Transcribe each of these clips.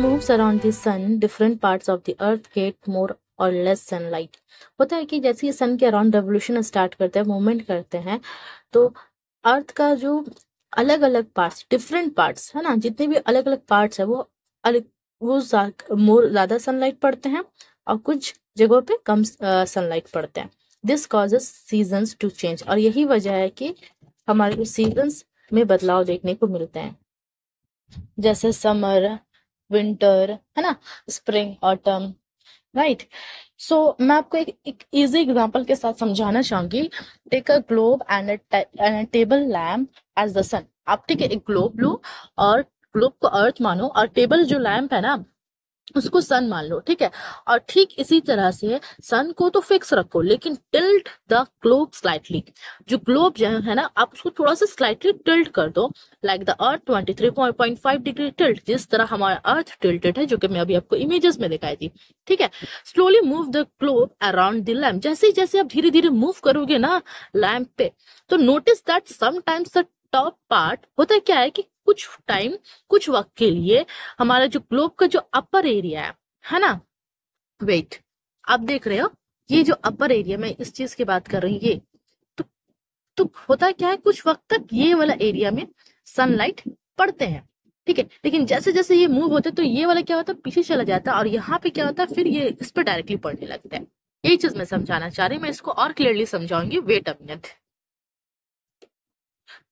moves around the sun, different parts of the earth get more और less sunlight. होता है कि जैसे ही सन के अराउंड रेवोल्यूशन स्टार्ट करते हैं, मूवमेंट करते हैं, तो अर्थ का जो अलग अलग पार्ट्स, डिफरेंट पार्ट्स है ना, जितने भी अलग अलग पार्ट्स है वो अलग, वो मोर ज़्यादा सनलाइट पड़ते हैं और कुछ जगहों पे कम सनलाइट पड़ते हैं। This causes seasons to change, और यही वजह है कि हमारे सीजन्स में बदलाव देखने को मिलते हैं, जैसे समर, विंटर, है ना, स्प्रिंग, ऑटम, राइट। सो मैं आपको एक इजी एग्जांपल के साथ समझाना चाहूंगी। Take a globe and a table lamp as the sun. आप ठीक है, एक ग्लोब लो और ग्लोब को अर्थ मानो, और टेबल जो लैम्प है ना उसको सन मान लो, ठीक है। और ठीक इसी तरह से सन को तो फिक्स रखो, लेकिन टिल्ट द ग्लोब स्लाइटली। जो ग्लोब जो है ना, आप उसको थोड़ा सा स्लाइटली टिल्ट कर दो, like the earth 23.5 degree tilt, जिस तरह हमारा अर्थ टिल्टेड है, जो कि मैं अभी आपको इमेजेस में दिखाई थी, ठीक है। Slowly move the globe around the lamp. जैसे जैसे आप धीरे धीरे मूव करोगे ना लैम्प पे, तो notice that sometimes the top part, होता है क्या है कि कुछ टाइम, कुछ वक्त के लिए हमारा जो ग्लोब का जो अपर एरिया है ना, वेट, आप देख रहे हो ये जो अपर एरिया, मैं इस चीज की बात कर रही हूँ, ये तो होता क्या है, कुछ वक्त तक ये वाला एरिया में सनलाइट पड़ते हैं, ठीक है। लेकिन जैसे जैसे ये मूव होते हैं तो ये वाला क्या होता है, पीछे चला जाता है, और यहाँ पे क्या होता है, फिर ये इस पर डायरेक्टली पड़ने लगता है। यही चीज मैं समझाना चाह रही हूँ, मैं इसको और क्लियरली समझाऊंगी, वेट अ मिनट।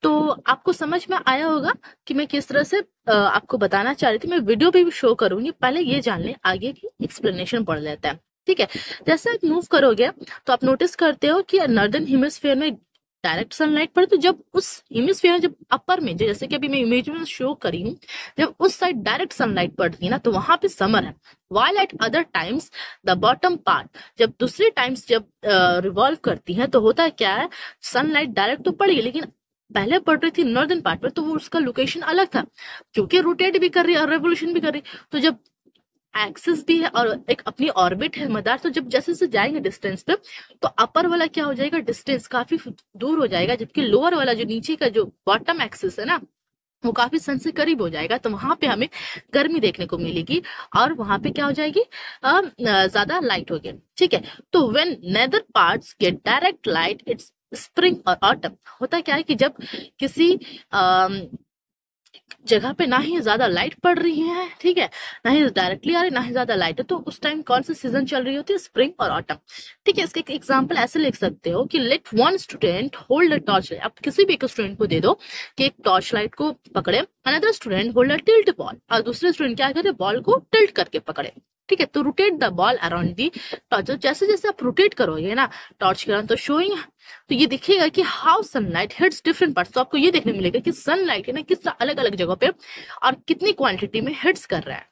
तो आपको समझ में आया होगा कि मैं किस तरह से आपको बताना चाह रही थी। मैं वीडियो पे भी शो करूंगी, पहले ये जान लें, आगे की एक्सप्लेनेशन पढ़ लेते हैं, ठीक है। जैसे आप मूव करोगे तो आप नोटिस करते हो कि नॉर्दर्न हेमिस्फीयर में डायरेक्ट सनलाइट पड़े, तो जब उस हेमिस्फीयर जब अपर में, जैसे कि अभी मैं इमेज में शो करी हूँ, जब उस साइड डायरेक्ट सनलाइट पड़ती है ना, तो वहां पे समर है। While at other times the bottom part, जब दूसरे टाइम्स जब रिवॉल्व करती है, तो होता है क्या है, सनलाइट डायरेक्ट तो पड़ेगी, लेकिन पहले पड़ रही थी नॉर्दर्न पार्ट पर, तो वो उसका लोकेशन अलग था, क्योंकि रोटेट भी कर रही है और रेवोल्यूशन भी कर रही है। तो जब एक्सिस भी है और एक अपनी ऑर्बिट है मदार, तो जब जैसे जैसे जाएंगे डिस्टेंस पे, तो अपर वाला क्या हो जाएगा, डिस्टेंस काफी दूर हो जाएगा, जबकि लोअर वाला जो नीचे का जो बॉटम एक्सिस है ना, वो काफी सन से करीब हो जाएगा, तो वहां पे हमें गर्मी देखने को मिलेगी, और वहां पे क्या हो जाएगी, ज्यादा लाइट होगी, ठीक है। तो when neither parts get direct light, it's spring और ऑटम। होता क्या है कि जब किसी जगह पे ना ही ज्यादा लाइट पड़ रही है, ठीक है, ना ही डायरेक्टली आ रही, ना ही ज्यादा लाइट है, तो उस टाइम कौन सी सीजन चल रही होती है, स्प्रिंग और ऑटम, ठीक है। इसके एक एग्जांपल ऐसे लिख सकते हो कि let one student hold a torch light. आप किसी भी एक स्टूडेंट को दे दो कि एक टॉर्च लाइट को पकड़े, another student hold a tilt ball, और दूसरे स्टूडेंट क्या करे, बॉल को टिल्ट करके पकड़े, ठीक है। तो rotate the ball around the torch. जैसे जैसे आप रोटेट करोगे ना टॉर्च के अराउंड, तो शोइंग, तो ये दिखेगा कि how sunlight hits different parts. तो आपको ये देखने मिलेगा कि सनलाइट है ना किस अलग अलग जगहों पे और कितनी क्वांटिटी में हिट्स कर रहा है।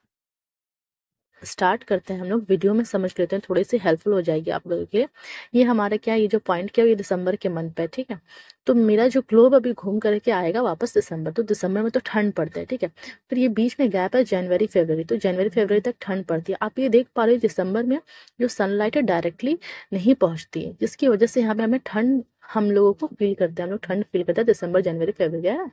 स्टार्ट करते हैं हम लोग, वीडियो में समझ लेते हैं, थोड़ी सी हेल्पफुल हो जाएगी आप लोगों के लिए। ये हमारा क्या, ये जो पॉइंट क्या, ये दिसंबर के मंथ पे, ठीक है। तो मेरा जो ग्लोब अभी घूम करके आएगा वापस दिसंबर, तो दिसंबर में तो ठंड पड़ता है, ठीक है। फिर ये बीच में गैप है जनवरी फरवरी, तो जनवरी फरवरी तक ठंड पड़ती है। आप ये देख पा रहे हो दिसंबर में जो सनलाइट है डायरेक्टली नहीं पहुंचती है, जिसकी वजह से यहाँ पे हमें ठंड, हम लोगों को फील करते हैं, हम लोग ठंड फील करते हैं दिसंबर जनवरी फरवरी, है ना।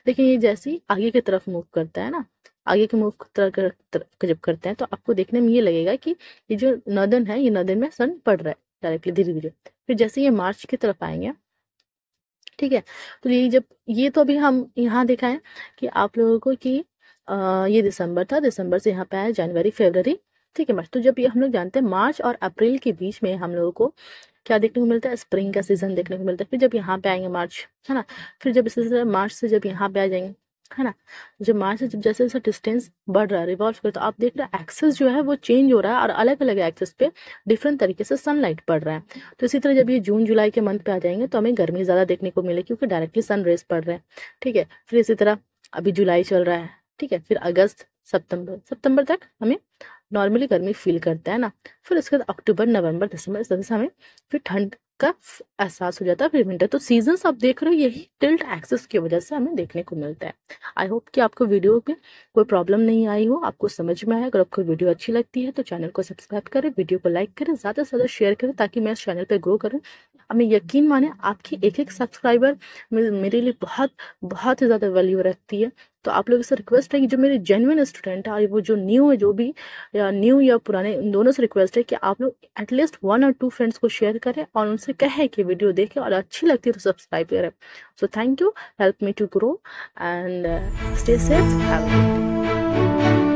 लेकिन ये जैसे ही आगे की तरफ मूव करता है ना, आगे के मूव जब करते हैं, तो आपको देखने में ये लगेगा कि ये जो नॉर्दर्न है, ये नॉर्दर्न में सन पड़ रहा है डायरेक्टली धीरे धीरे। फिर जैसे ये मार्च की तरफ आएंगे, ठीक है, तो ये जब, ये तो अभी हम यहाँ देखा है कि आप लोगों को कि ये दिसंबर था, दिसंबर से यहाँ पे आया जनवरी फरवरी, ठीक है, मार्च। तो जब ये हम लोग जानते हैं मार्च और अप्रैल के बीच में हम लोगों को क्या देखने को मिलता है, स्प्रिंग का सीजन देखने को मिलता है। फिर जब यहाँ पे आएंगे मार्च, है ना, फिर जब इसी तरह मार्च से जब यहाँ पे आ जाएंगे, है ना, जब मार्च से जब जैसे जैसे डिस्टेंस बढ़ रहा है, रिवॉल्व कर, तो आप देख रहे हैं एक्सेस जो है वो चेंज हो रहा है, और अलग अलग एक्सेस पे डिफरेंट तरीके से सनलाइट पड़ रहा है। तो इसी तरह जब ये जून जुलाई के मंथ पे आ जाएंगे, तो हमें गर्मी ज़्यादा देखने को मिले, क्योंकि डायरेक्टली सन रेज पड़ रहे हैं, ठीक है। फिर इसी तरह अभी जुलाई चल रहा है, ठीक है, फिर अगस्त, सितंबर, सितंबर तक हमें नॉर्मली गर्मी फील करता है ना। फिर इसके बाद अक्टूबर नवंबर दिसंबर, इस तरह से हमें फिर ठंड का एहसास हो जाता है, फिर विंटर। तो सीजन्स आप देख रहे हो, यही टिल्ट एक्सिस की वजह से हमें देखने को मिलता है। आई होप कि आपको वीडियो में कोई प्रॉब्लम नहीं आई हो, आपको समझ में आया। अगर आपको वीडियो अच्छी लगती है तो चैनल को सब्सक्राइब करें, वीडियो को लाइक करें, ज़्यादा से ज़्यादा शेयर करें, ताकि मैं इस चैनल पर ग्रो करूँ हमें यकीन माने आपकी एक एक सब्सक्राइबर मेरे लिए बहुत बहुत ही ज़्यादा वैल्यू रखती है। तो आप लोगों से रिक्वेस्ट है कि जो मेरे जेन्युइन स्टूडेंट है, वो जो न्यू है, जो भी या न्यू या पुराने, उन दोनों से रिक्वेस्ट है कि आप लोग एटलीस्ट 1 और 2 फ्रेंड्स को शेयर करें और उनसे कहें कि वीडियो देखें और अच्छी लगती है तो सब्सक्राइब करें। So thank you, help me to grow and stay safe, have a good day.